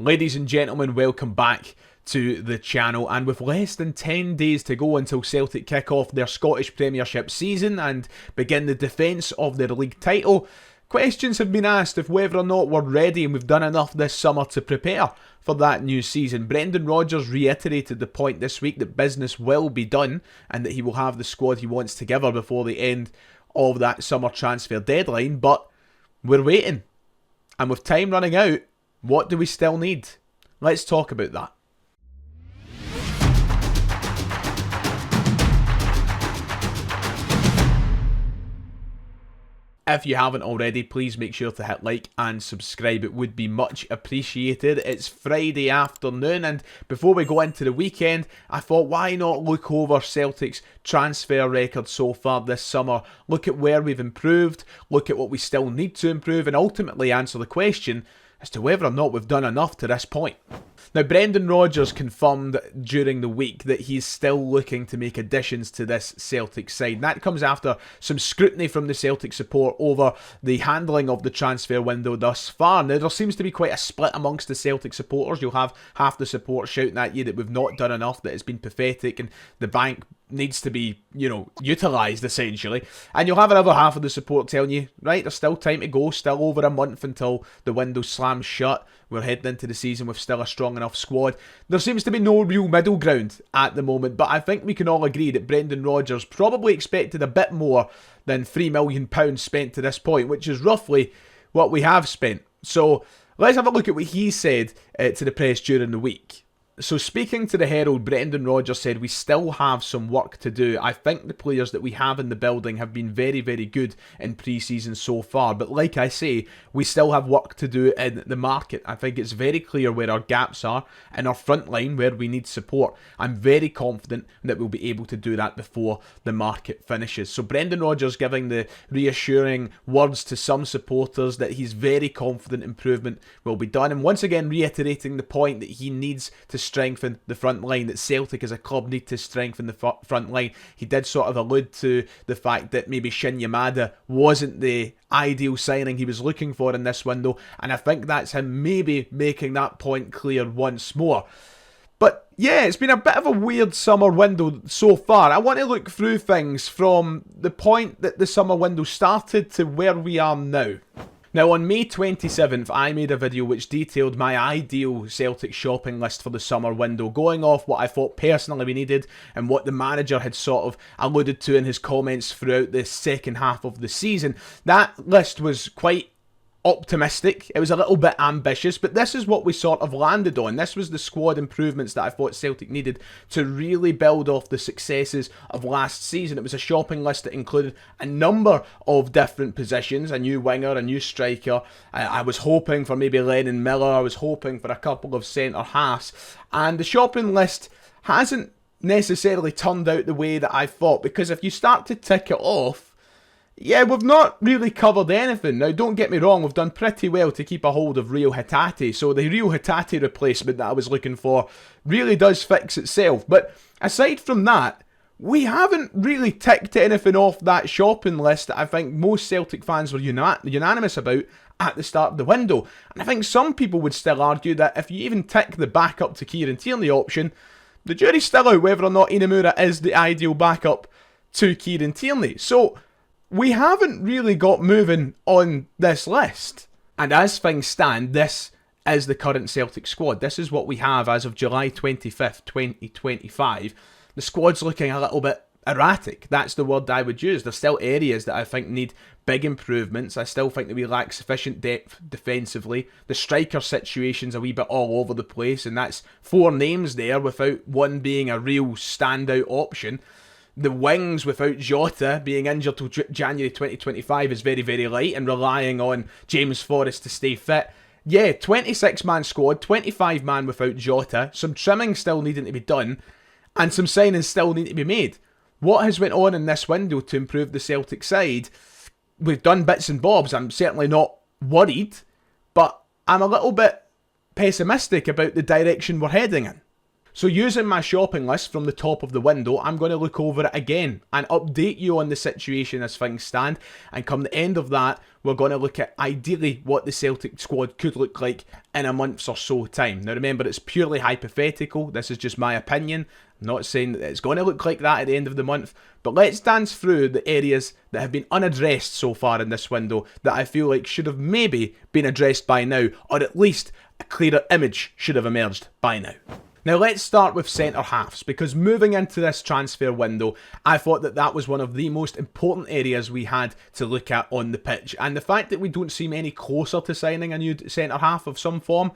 Ladies and gentlemen, welcome back to the channel, and with less than 10 days to go until Celtic kick off their Scottish Premiership season and begin the defence of their league title, questions have been asked of whether or not we're ready and we've done enough this summer to prepare for that new season. Brendan Rodgers reiterated the point this week that business will be done and that he will have the squad he wants together before the end of that summer transfer deadline, but we're waiting. And with time running out, what do we still need? Let's talk about that. If you haven't already, please make sure to hit like and subscribe. It would be much appreciated. It's Friday afternoon, and before we go into the weekend, I thought, why not look over Celtic's transfer record so far this summer, look at where we've improved, look at what we still need to improve, and ultimately answer the question as to whether or not we've done enough to this point. Now, Brendan Rodgers confirmed during the week that he's still looking to make additions to this Celtic side. And that comes after some scrutiny from the Celtic support over the handling of the transfer window thus far. Now, there seems to be quite a split amongst the Celtic supporters. You'll have half the support shouting at you that we've not done enough, that it's been pathetic, and the bank needs to be, utilised essentially. And you'll have another half of the support telling you, right, there's still time to go, still over a month until the window slams shut. We're heading into the season with still a strong enough squad. There seems to be no real middle ground at the moment, but I think we can all agree that Brendan Rodgers probably expected a bit more than £3 million spent to this point, which is roughly what we have spent. So let's have a look at what he said to the press during the week. So speaking to the Herald, Brendan Rodgers said, "We still have some work to do. I think the players that we have in the building have been very, very good in pre-season so far. But like I say, we still have work to do in the market. I think it's very clear where our gaps are in our front line, where we need support. I'm very confident that we'll be able to do that before the market finishes." So Brendan Rodgers giving the reassuring words to some supporters that he's very confident improvement will be done. And once again reiterating the point that he needs to strengthen the front line, that Celtic as a club need to strengthen the front line. He did sort of allude to the fact that maybe Shin Yamada wasn't the ideal signing he was looking for in this window, and I think that's him maybe making that point clear once more. But yeah, it's been a bit of a weird summer window so far. I want to look through things from the point that the summer window started to where we are now. Now, on May 27th, I made a video which detailed my ideal Celtic shopping list for the summer window, going off what I thought personally we needed and what the manager had sort of alluded to in his comments throughout the second half of the season. That list was quite optimistic. It was a little bit ambitious, but this is what we sort of landed on. This was the squad improvements that I thought Celtic needed to really build off the successes of last season. It was a shopping list that included a number of different positions, a new winger, a new striker. I was hoping for maybe Lennon Miller. I was hoping for a couple of centre halves, and the shopping list hasn't necessarily turned out the way that I thought, because if you start to tick it off, yeah, we've not really covered anything. Now, don't get me wrong, we've done pretty well to keep a hold of Rio Hatate, so the Rio Hatate replacement that I was looking for really does fix itself. But aside from that, we haven't really ticked anything off that shopping list that I think most Celtic fans were unanimous about at the start of the window. And I think some people would still argue that if you even tick the backup to Kieran Tierney option, the jury's still out whether or not Inamura is the ideal backup to Kieran Tierney. So we haven't really got moving on this list. And as things stand, this is the current Celtic squad. This is what we have as of July 25th, 2025. The squad's looking a little bit erratic. That's the word I would use. There's still areas that I think need big improvements. I still think that we lack sufficient depth defensively. The striker situation's a wee bit all over the place, and that's 4 names there without one being a real standout option. The wings, without Jota being injured till January 2025, is very, very light, and relying on James Forrest to stay fit. Yeah, 26-man squad, 25-man without Jota, some trimming still needing to be done, and some signings still need to be made. What has went on in this window to improve the Celtic side? We've done bits and bobs. I'm certainly not worried, but I'm a little bit pessimistic about the direction we're heading in. So using my shopping list from the top of the window, I'm going to look over it again and update you on the situation as things stand. And come the end of that, we're going to look at ideally what the Celtic squad could look like in a month's or so time. Now remember, it's purely hypothetical. This is just my opinion. I'm not saying that it's going to look like that at the end of the month, but let's dance through the areas that have been unaddressed so far in this window that I feel like should have maybe been addressed by now, or at least a clearer image should have emerged by now. Now let's start with centre-halves, because moving into this transfer window, I thought that that was one of the most important areas we had to look at on the pitch. And the fact that we don't seem any closer to signing a new centre-half of some form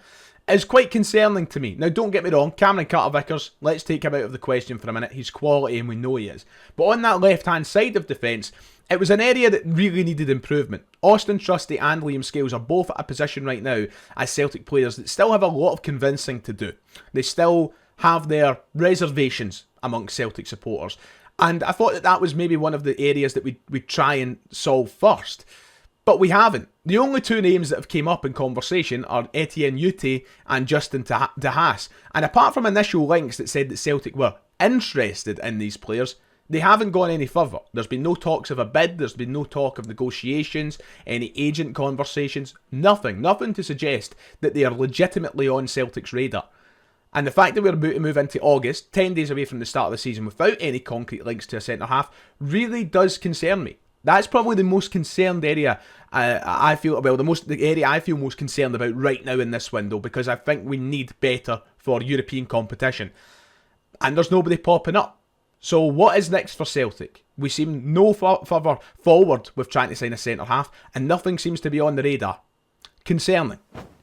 is quite concerning to me. Now don't get me wrong, Cameron Carter-Vickers, let's take him out of the question for a minute. He's quality and we know he is. But on that left-hand side of defence, it was an area that really needed improvement. Austin Trusty and Liam Scales are both at a position right now as Celtic players that still have a lot of convincing to do. They still have their reservations amongst Celtic supporters. And I thought that that was maybe one of the areas that we'd try and solve first. But we haven't. The only two names that have came up in conversation are Etienne Ute and Justin De Haas. And apart from initial links that said that Celtic were interested in these players, they haven't gone any further. There's been no talks of a bid, there's been no talk of negotiations, any agent conversations, nothing to suggest that they are legitimately on Celtic's radar. And the fact that we're about to move into August, 10 days away from the start of the season without any concrete links to a centre-half, really does concern me. That's probably the most concerned area I feel, well, the area I feel most concerned about right now in this window, because I think we need better for European competition. And there's nobody popping up. So what is next for Celtic? We seem no further forward with trying to sign a centre-half, and nothing seems to be on the radar. Concerning.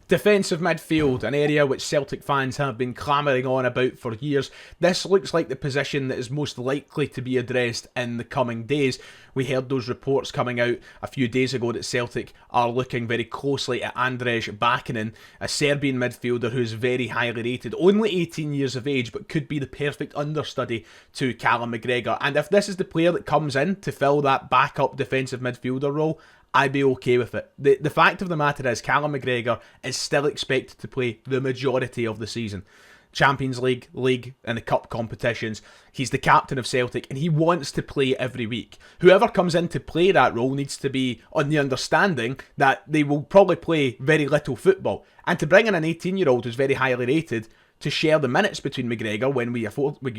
Defensive midfield, an area which Celtic fans have been clamouring on about for years. This looks like the position that is most likely to be addressed in the coming days. We heard those reports coming out a few days ago that Celtic are looking very closely at Andrej Bakinin, a Serbian midfielder who's very highly rated, only 18 years of age, but could be the perfect understudy to Callum McGregor. And if this is the player that comes in to fill that backup defensive midfielder role, I'd be okay with it. The fact of the matter is, Callum McGregor is still expected to play the majority of the season. Champions League, League and the Cup competitions. He's the captain of Celtic and he wants to play every week. Whoever comes in to play that role needs to be on the understanding that they will probably play very little football. And to bring in an 18-year-old who's very highly rated to share the minutes between McGregor when we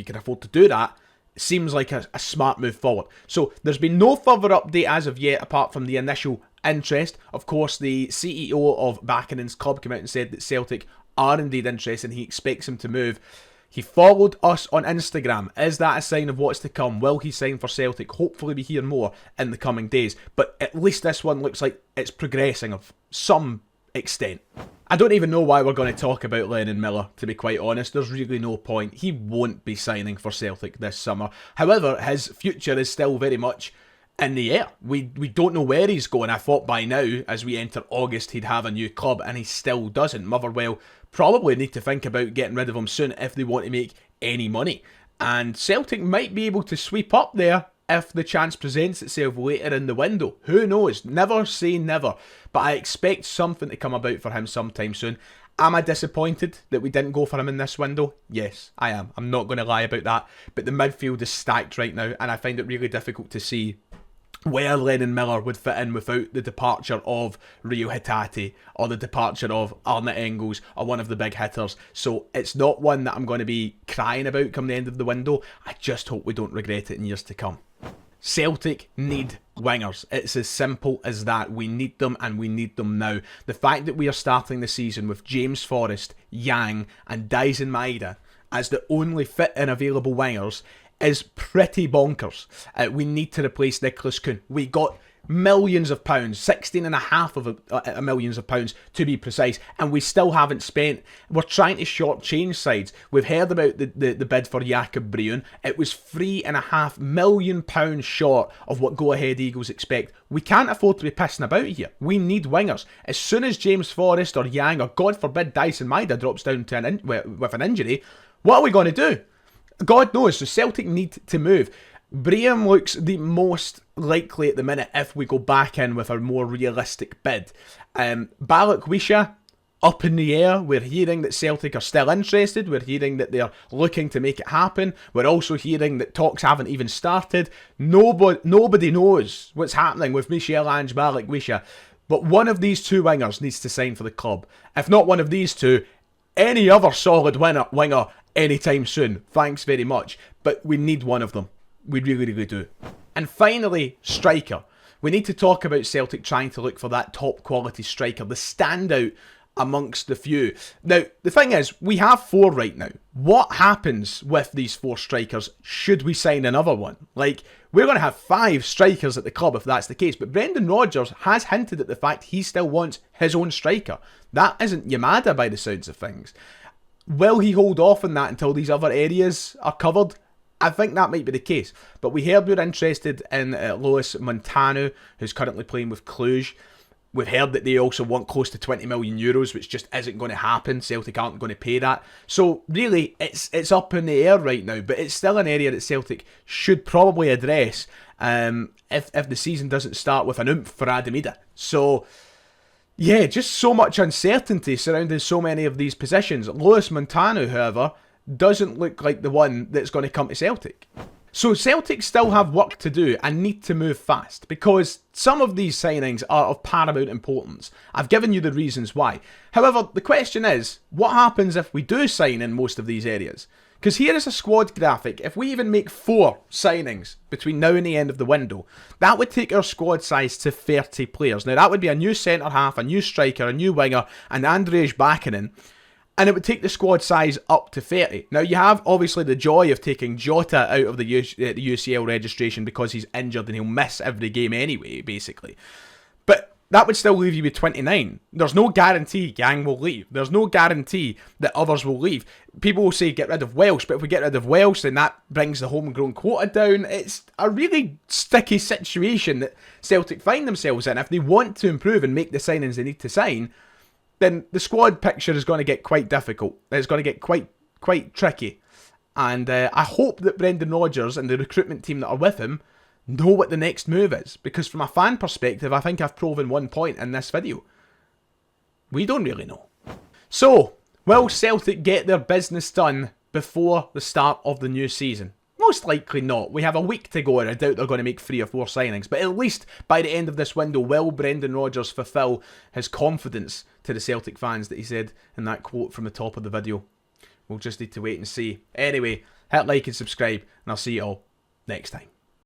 can afford to do that, seems like a smart move forward. So there's been no further update as of yet apart from the initial interest. Of course, the CEO of Bakinin's club came out and said that Celtic are indeed interested and he expects him to move. He followed us on Instagram. Is that a sign of what's to come? Will he sign for Celtic? Hopefully we hear more in the coming days. But at least this one looks like it's progressing of some extent. I don't even know why we're going to talk about Lennon Miller, to be quite honest. There's really no point. He won't be signing for Celtic this summer. However, his future is still very much in the air. We don't know where he's going. I thought by now, as we enter August, he'd have a new club, and he still doesn't. Motherwell probably need to think about getting rid of him soon if they want to make any money. And Celtic might be able to sweep up there if the chance presents itself later in the window. Who knows? Never say never. But I expect something to come about for him sometime soon. Am I disappointed that we didn't go for him in this window? Yes, I am. I'm not going to lie about that. But the midfield is stacked right now, and I find it really difficult to see where Lennon Miller would fit in without the departure of Rio Hatate or the departure of Arne Engels or one of the big hitters. So it's not one that I'm going to be crying about come the end of the window. I just hope we don't regret it in years to come. Celtic need wingers. It's as simple as that. We need them and we need them now. The fact that we are starting the season with James Forrest, Yang and Dyson Maeda as the only fit and available wingers is pretty bonkers. We need to replace Nicholas Kuhn. We got millions of pounds, 16.5 millions of pounds to be precise, and we still haven't spent. We're trying to shortchange sides. We've heard about the bid for Jakob Bruyne. It was £3.5 million short of what Go Ahead Eagles expect. We can't afford to be pissing about here. We need wingers. As soon as James Forrest or Yang or God forbid Dyson Maeda drops down to with an injury, what are we going to do? God knows. So Celtic need to move. Brahim looks the most likely at the minute if we go back in with a more realistic bid. Balak Wisha, up in the air. We're hearing that Celtic are still interested. We're hearing that they're looking to make it happen. We're also hearing that talks haven't even started. Nobody knows what's happening with Michel-Ange Malik-Wisha. But one of these two wingers needs to sign for the club. If not one of these two, any other solid winger anytime soon. Thanks very much. But we need one of them. We really, really do. And finally, striker. We need to talk about Celtic trying to look for that top quality striker, the standout amongst the few. Now, the thing is, we have 4 right now. What happens with these 4 strikers should we sign another one? Like, we're going to have 5 strikers at the club if that's the case, but Brendan Rodgers has hinted at the fact he still wants his own striker. That isn't Yamada by the sounds of things. Will he hold off on that until these other areas are covered? I think that might be the case. But we heard we're interested in Lois Montano, who's currently playing with Cluj. We've heard that they also want close to 20 million euros, which just isn't going to happen. Celtic aren't going to pay that. So really, it's up in the air right now, but it's still an area that Celtic should probably address if the season doesn't start with an oomph for Ademida. So yeah, just so much uncertainty surrounding so many of these positions. Lois Montano, however, doesn't look like the one that's going to come to Celtic. So Celtic still have work to do and need to move fast because some of these signings are of paramount importance. I've given you the reasons why. However, the question is, what happens if we do sign in most of these areas? Because here is a squad graphic. If we even make 4 signings between now and the end of the window, that would take our squad size to 30 players. Now that would be a new centre-half, a new striker, a new winger, and Andrej Bakinen. And it would take the squad size up to 30. Now, you have, obviously, the joy of taking Jota out of the UCL registration because he's injured and he'll miss every game anyway, basically. But that would still leave you with 29. There's no guarantee Gang will leave. There's no guarantee that others will leave. People will say get rid of Welsh, but if we get rid of Welsh, then that brings the homegrown quota down. It's a really sticky situation that Celtic find themselves in. If they want to improve and make the signings they need to sign, then the squad picture is going to get quite difficult. It's going to get quite tricky. And I hope that Brendan Rodgers and the recruitment team that are with him know what the next move is. Because from a fan perspective, I think I've proven one point in this video. We don't really know. So, will Celtic get their business done before the start of the new season? Most likely not. We have a week to go and I doubt they're going to make 3 or 4 signings. But at least by the end of this window, will Brendan Rodgers fulfil his confidence to the Celtic fans that he said in that quote from the top of the video? We'll just need to wait and see. Anyway, hit like and subscribe and I'll see you all next time.